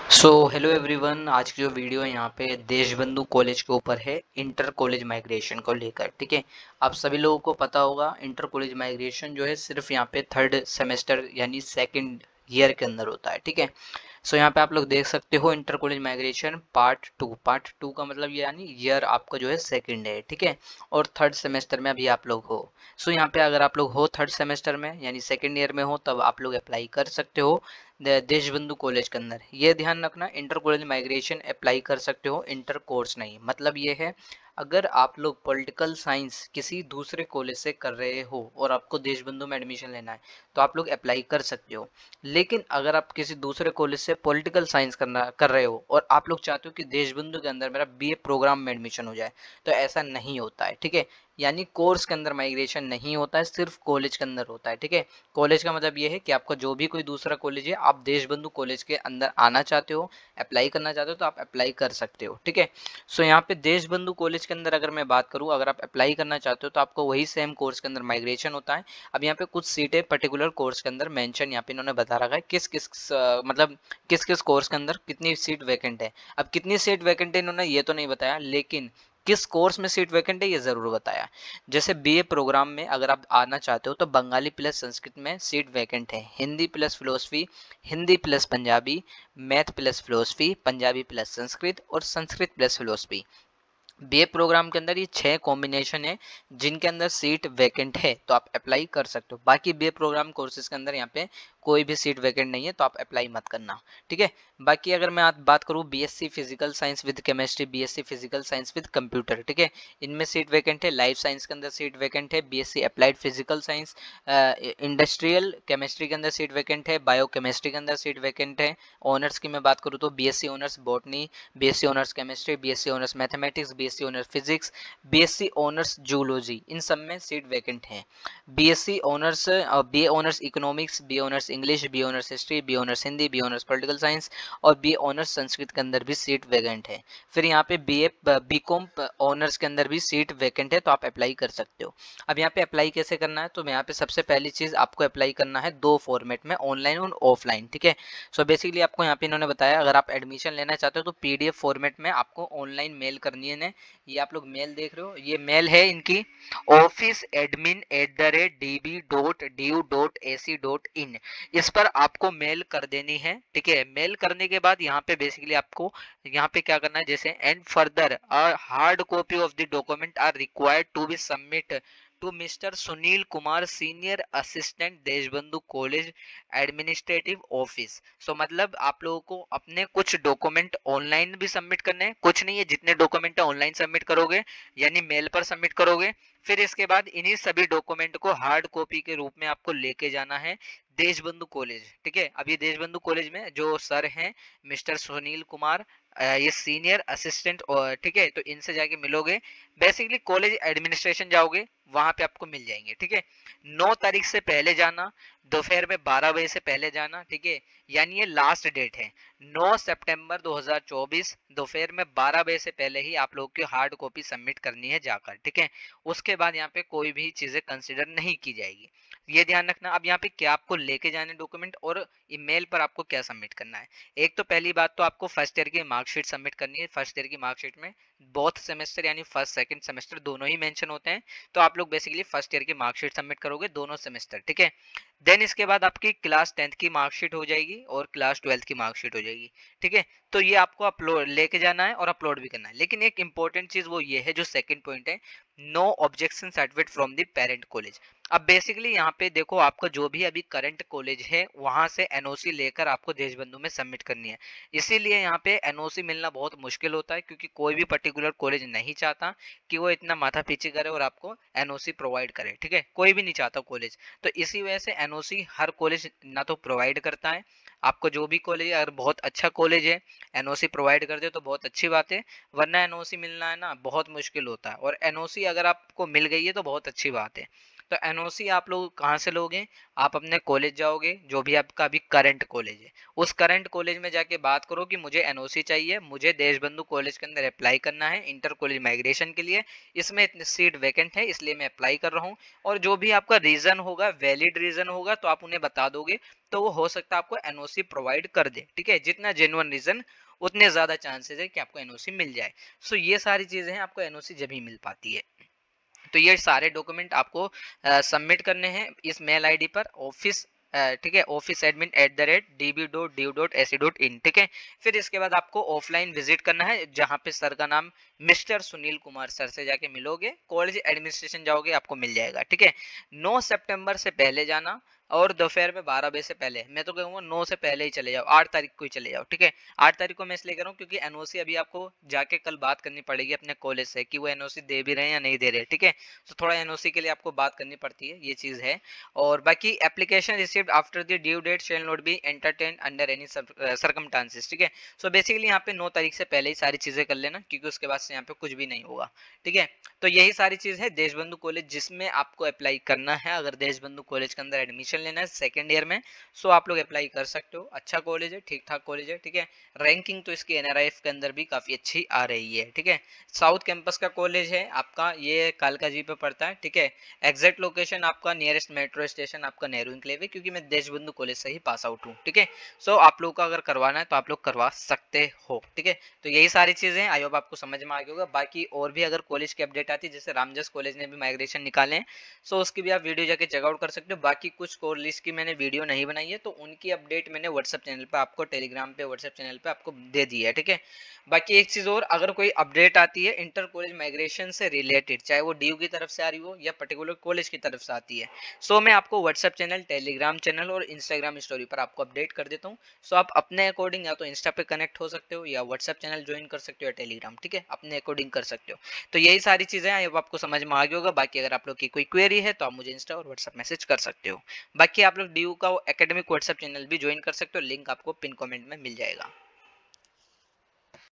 Hello everyone. आज की जो वीडियो है यहाँ पे देशबंधु कॉलेज के ऊपर है, इंटर कॉलेज माइग्रेशन को लेकर। ठीक है, आप सभी लोगों को पता होगा इंटर कॉलेज माइग्रेशन जो है सिर्फ यहाँ पे थर्ड सेमेस्टर यानी सेकंड ईयर के अंदर होता है। ठीक है, यहाँ पे आप लोग देख सकते हो inter college migration part two का मतलब ये यानी ईयर आपका जो है सेकंड है। ठीक है, और थर्ड सेमेस्टर में अभी आप लोग हो। यहाँ पे अगर आप लोग हो थर्ड सेमेस्टर में यानी सेकंड ईयर में हो तब आप लोग अप्लाई कर सकते हो देशबंधु कॉलेज के अंदर। ये ध्यान रखना, इंटर कॉलेज माइग्रेशन अप्लाई कर सकते हो, इंटर कोर्स नहीं। मतलब ये है, अगर आप लोग पॉलिटिकल साइंस किसी दूसरे कॉलेज से कर रहे हो और आपको देशबंधु में एडमिशन लेना है तो आप लोग अप्लाई कर सकते हो। लेकिन अगर आप किसी दूसरे कॉलेज से पॉलिटिकल साइंस करना कर रहे हो और आप लोग चाहते हो कि देशबंधु के अंदर मेरा बीए प्रोग्राम में एडमिशन हो जाए तो ऐसा नहीं होता है। ठीक है, यानी कोर्स के अंदर माइग्रेशन नहीं होता है, सिर्फ कॉलेज के अंदर होता है। ठीक है, कॉलेज का मतलब ये है कि आपका जो भी कोई दूसरा कॉलेज है, आप देशबंधु कॉलेज के अंदर आना चाहते हो, अप्लाई करना चाहते हो तो आप अप्लाई कर सकते हो। ठीक है, यहाँ पे देशबंधु कॉलेज के अंदर अगर मैं बात करूँ, अगर आप अप्लाई करना चाहते हो तो आपको वही सेम कोर्स के अंदर माइग्रेशन होता है। अब यहाँ पे कुछ सीटें पर्टिकुलर कोर्स के अंदर मेंशन यहाँ पे इन्होंने बता रखा है किस किस मतलब किस किस कोर्स के अंदर कितनी सीट वैकेंट है। अब कितनी सीट वैकेंट है इन्होंने ये तो नहीं बताया, लेकिन किस कोर्स में सीट वैकेंट है ये जरूर बताया। जैसे बीए प्रोग्राम में अगर आप आना चाहते हो तो बंगाली प्लस संस्कृत में सीट वैकेंट है, Hindi plus philosophy, Hindi plus Punjabi, math plus philosophy, Punjabi plus Sanskrit और Sanskrit plus philosophy. BA program के अंदर ये 6 कॉम्बिनेशन है जिनके अंदर सीट वैकेंट है तो आप अप्लाई कर सकते हो। बाकी बीए प्रोग्राम कोर्सेज के अंदर यहाँ पे कोई भी सीट वैकेंट नहीं है तो आप अप्लाई मत करना। ठीक है, बाकी अगर मैं आज बात करूँ BSc physical science with chemistry, BSc physical science with computer, ठीक है, इनमें सीट वैकेंट है। लाइफ साइंस के अंदर सीट वैकेंट है, BSc applied physical science, industrial chemistry के अंदर सीट वैकेंट है, बायो केमिस्ट्री के अंदर सीट वैकेंट है। ऑनर्स की मैं बात करूँ तो BSc honours botany, BSc honours chemistry, BSc honours mathematics, BSc honours physics, BSc honours zoology, इन सब में सीट वैकेंट है। BSc honours, B honours economics, B honours English, B honours history, B honours Hindi, B honours political science और B honours Sanskrit के अंदर भी seat vacant है। फिर यहाँ पे बीए बीकॉम ऑनर्स के अंदर भी सीट वैकेंट है तो आप अप्लाई कर सकते हो। अब यहाँ पे अप्लाई कैसे करना है, तो यहाँ पे सबसे पहली चीज आपको अप्लाई करना है दो फॉर्मेट में, ऑनलाइन और ऑफलाइन। ठीक है, बेसिकली आपको यहाँ पे इन्होंने बताया अगर आप एडमिशन लेना चाहते हो तो पीडीएफ फॉर्मेट में आपको ऑनलाइन मेल करनी है। ये आप लोग मेल देख रहे हो, ये मेल है इनकी officeadmin@db.du.ac.in। इस पर आपको मेल कर देनी है। ठीक है, मेल करने के बाद यहाँ पे बेसिकली आपको यहाँ पे क्या करना है, जैसे and further hard copy of the document are required to be submit to mister Sunil Kumar senior assistant Deshbandhu college administrative office. मतलब आप लोगों को अपने कुछ डॉक्यूमेंट ऑनलाइन भी सबमिट करने हैं, कुछ नहीं है जितने डॉक्यूमेंट है ऑनलाइन सबमिट करोगे यानी मेल पर सबमिट करोगे। फिर इसके बाद इन्हीं सभी डॉक्यूमेंट को हार्ड कॉपी के रूप में आपको लेके जाना है देशबंधु कॉलेज। ठीक है, अब ये देशबंधु कॉलेज में जो सर हैं मिस्टर सुनील कुमार, ये सीनियर असिस्टेंट, और ठीक है तो इनसे जाके मिलोगे। बेसिकली कॉलेज एडमिनिस्ट्रेशन जाओगे, वहां पे आपको मिल जाएंगे। ठीक है, 9 तारीख से पहले जाना, दोपहर में 12 बजे से पहले जाना। ठीक है, यानी ये लास्ट डेट है 9 सितंबर 2024 दोपहर में 12 बजे से पहले ही आप लोग की हार्ड कॉपी सबमिट करनी है जाकर। ठीक है, उसके बाद यहाँ पे कोई भी चीजें कंसिडर नहीं की जाएगी, ये ध्यान रखना। अब यहाँ पे क्या आपको लेके जाने डॉक्यूमेंट और ईमेल पर आपको क्या सबमिट करना है। एक तो पहली बात तो आपको फर्स्ट ईयर की मार्कशीट सबमिट करनी है। फर्स्ट ईयर की मार्कशीट में बोथ सेमेस्टर यानी फर्स्ट सेकंड सेमेस्टर दोनों ही मेंशन होते हैं, तो आप लोग बेसिकली फर्स्ट ईयर की मार्कशीट सबमिट करोगे दोनों सेमेस्टर। ठीक है, देन इसके बाद आपकी क्लास 10th की मार्कशीट हो जाएगी और क्लास 12th की मार्कशीट हो जाएगी। ठीक है, तो ये आपको अपलोड लेके जाना है और अपलोड भी करना है। लेकिन एक इंपॉर्टेंट चीज वो ये है, जो सेकंड पॉइंट है, no objection certificate from the parent college. अब बेसिकली यहाँ पे देखो, आपका जो भी अभी करंट कॉलेज है वहां से एनओसी लेकर आपको देशबंधु में सबमिट करनी है। इसीलिए यहाँ पे एनओसी मिलना बहुत मुश्किल होता है, क्योंकि कोई भी पर्टिकुलर कॉलेज नहीं चाहता कि वो इतना माथा पीछे करे और आपको एनओसी प्रोवाइड करे। ठीक है, कोई भी नहीं चाहता कॉलेज, तो इसी वजह से एनओसी हर कॉलेज ना तो प्रोवाइड करता है। आपको जो भी कॉलेज अगर बहुत अच्छा कॉलेज है एनओसी प्रोवाइड कर दे तो बहुत अच्छी बात है, वरना एनओसी मिलना है ना बहुत मुश्किल होता है, और एनओसी अगर आपको मिल गई है तो बहुत अच्छी बात है। तो एनओसी आप लोग कहाँ से लोगे, आप अपने कॉलेज जाओगे, जो भी आपका अभी करंट कॉलेज है, उस करंट कॉलेज में जाके बात करो कि मुझे एनओसी चाहिए, मुझे देशबंधु कॉलेज के अंदर अप्लाई करना है इंटर कॉलेज माइग्रेशन के लिए, इसमें इतनी सीट वैकेंट है इसलिए मैं अप्लाई कर रहा हूँ। और जो भी आपका रीजन होगा, वैलिड रीजन होगा, तो आप उन्हें बता दोगे तो वो हो सकता है आपको एनओसी प्रोवाइड कर दे। ठीक है, जितना जेन्युइन रीजन उतने ज्यादा चांसेस है कि आपको एनओसी मिल जाए। सो ये सारी चीजें हैं, आपको एनओसी जब ही मिल पाती है। तो ये सारे डॉक्यूमेंट आपको सबमिट करने हैं इस मेल आईडी पर, ऑफिस, ठीक है, office@db.du.ac.in। ठीक है, फिर इसके बाद आपको ऑफलाइन विजिट करना है, जहाँ पे सर का नाम मिस्टर सुनील कुमार सर से जाके मिलोगे, कॉलेज एडमिनिस्ट्रेशन जाओगे आपको मिल जाएगा। ठीक है, 9 सितंबर से पहले जाना और दोपहर में 12 बजे से पहले। मैं तो कहूँगा 9 से पहले ही चले जाओ, 8 तारीख को ही चले जाओ। ठीक है, 8 तारीख को मैं इसलिए कह रहा हूँ क्योंकि एनओसी अभी आपको जाके कल बात करनी पड़ेगी अपने कॉलेज से कि वो एनओसी दे भी रहे हैं या नहीं दे रहे। ठीक है, तो थोड़ा एनओसी के लिए आपको बात करनी पड़ती है, ये चीज है। और बाकी application received after the due date shall not be entertain under any circumstances. ठीक है, सो बेसिकली यहाँ पे 9 तारीख से पहले ही सारी चीजें कर लेना, क्योंकि उसके बाद से यहाँ पे कुछ भी नहीं होगा। ठीक है, तो यही सारी चीज है देशबंधु कॉलेज जिसमें आपको अप्लाई करना है। अगर देशबंधु कॉलेज के अंदर एडमिशन लेना है सेकेंड ईयर में, सो आप लोग अप्लाई कर सकते हो। अच्छा कॉलेज है, ठीक ठाक कॉलेज है। ठीक है, रैंकिंग तो इसकी एनआरआईएफ के अंदर भी काफी अच्छी आ रही है। ठीक है, साउथ कैंपस का कॉलेज है आपका, ये कालका जी पे पड़ता है। ठीक है, एग्जैक्ट लोकेशन आपका नियरेस्ट मेट्रो स्टेशन आपका नेहरू एन्क्लेव है, क्योंकि मैं देशबंधु कॉलेज से ही पास आउट हूँ। ठीक है, सो आप लोग का अगर करवाना है तो आप लोग करवा सकते हो। ठीक है, तो यही सारी चीजें आई होप आपको समझ में आ गया होगा। बाकी और भी अगर कॉलेज की अपडेट आती है, जैसे रामजस कॉलेज ने भी माइग्रेशन निकाले हैं, सो उसकी भी आप वीडियो जाके चेकआउट कर सकते हो। बाकी कुछ कॉलेज की मैंने वीडियो नहीं बनाई है, तो उनकी अपडेट मैंने व्हाट्सएप चैनल पे आपको, टेलीग्राम पे, व्हाट्सएप चैनल पे आपको दे दी है। ठीक है, बाकी एक चीज और, अगर कोई अपडेट आती है इंटर कॉलेज माइग्रेशन से रिलेटेड, चाहे वो डीयू की तरफ से आ रही हो या पर्टिकुलर कॉलेज की तरफ से आती है, सो मैं आपको व्हाट्सएप चैनल, टेलीग्राम चैनल और इंस्टाग्राम स्टोरी पर आपको अपडेट कर देता हूँ। सो आप अपने अकॉर्डिंग या तो इंस्टा पे कनेक्ट हो सकते हो या व्हाट्सएप चैनल ज्वाइन कर सकते हो या टेलीग्राम। ठीक है, अपने अकॉर्डिंग कर सकते हो। तो यही सारी चीजें हैं, अब आपको समझ में आ गया होगा। बाकी अगर आप लोग की कोई क्वेरी है तो आप मुझे इंस्टा और व्हाट्सएप मैसेज कर सकते हो। बाकी आप लोग डीयू का एकेडमिक व्हाट्सएप चैनल भी ज्वाइन कर सकते हो, लिंक आपको पिन कमेंट में मिल जाएगा।